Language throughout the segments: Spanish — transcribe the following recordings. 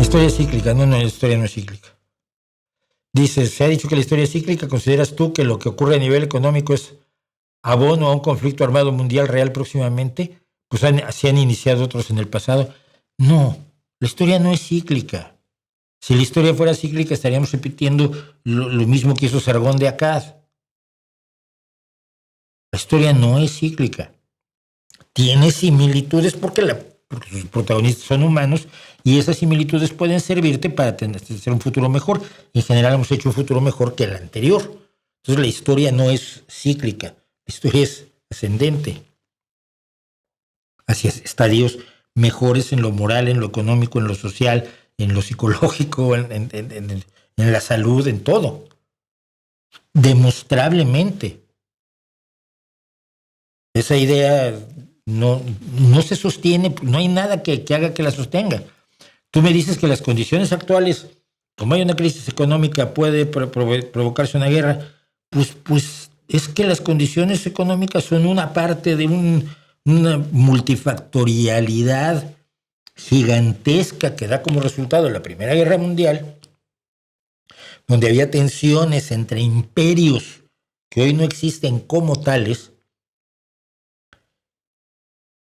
historia es cíclica. No, la historia no es cíclica. Dice, se ha dicho que la historia es cíclica. ¿Consideras tú que lo que ocurre a nivel económico es abono a un conflicto armado mundial real próximamente? Pues se han iniciado otros en el pasado. No, la historia no es cíclica. Si la historia fuera cíclica, estaríamos repitiendo lo mismo que hizo Sargón de Akkad. La historia no es cíclica. Tiene similitudes porque sus protagonistas son humanos y esas similitudes pueden servirte para hacer un futuro mejor. En general hemos hecho un futuro mejor que el anterior. Entonces la historia no es cíclica, la historia es ascendente hacia estadios mejores en lo moral, en lo económico, en lo social, en lo psicológico, en la salud, en todo. Demostrablemente. Esa idea no se sostiene, no hay nada que haga que la sostenga. Tú me dices que las condiciones actuales, como hay una crisis económica, puede provocarse una guerra, pues es que las condiciones económicas son una parte de una multifactorialidad gigantesca que da como resultado la Primera Guerra Mundial, donde había tensiones entre imperios que hoy no existen como tales.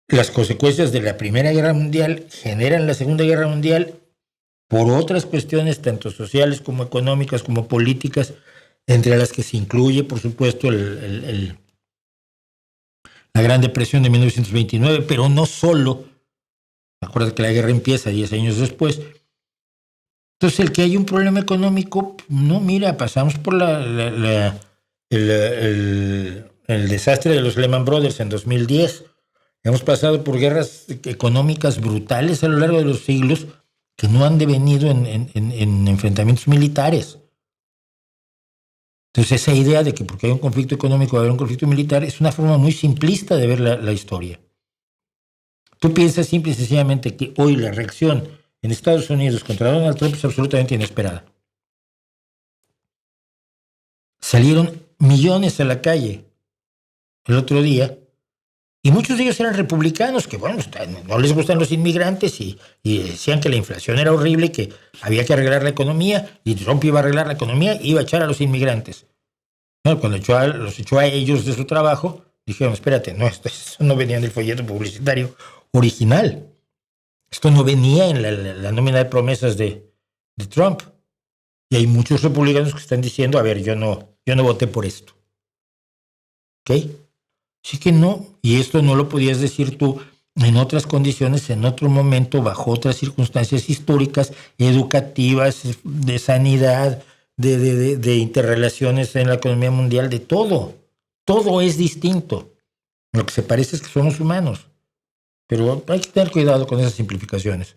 Las consecuencias de la Primera Guerra Mundial generan la Segunda Guerra Mundial por otras cuestiones, tanto sociales como económicas, como políticas, entre las que se incluye, por supuesto, la Gran Depresión de 1929, pero no solo. Acuérdate que la guerra empieza 10 años después. Entonces, el que hay un problema económico, no, mira, pasamos por el desastre de los Lehman Brothers en 2010. Hemos pasado por guerras económicas brutales a lo largo de los siglos que no han devenido en enfrentamientos militares. Entonces, esa idea de que porque hay un conflicto económico va a haber un conflicto militar es una forma muy simplista de ver la historia. Tú piensas simple y sencillamente que hoy la reacción en Estados Unidos contra Donald Trump es absolutamente inesperada. Salieron millones a la calle el otro día. Y muchos de ellos eran republicanos que, bueno, no les gustan los inmigrantes y decían que la inflación era horrible, que había que arreglar la economía y Trump iba a arreglar la economía y iba a echar a los inmigrantes. Bueno, cuando los echó a ellos de su trabajo, dijeron, espérate, no, esto no venía en el folleto publicitario original. Esto no venía en la nómina de promesas de Trump. Y hay muchos republicanos que están diciendo, a ver, yo no voté por esto. ¿Ok? Sí que no, y esto no lo podías decir tú en otras condiciones, en otro momento, bajo otras circunstancias históricas, educativas, de sanidad, de interrelaciones en la economía mundial, de todo. Todo es distinto. Lo que se parece es que somos humanos. Pero hay que tener cuidado con esas simplificaciones.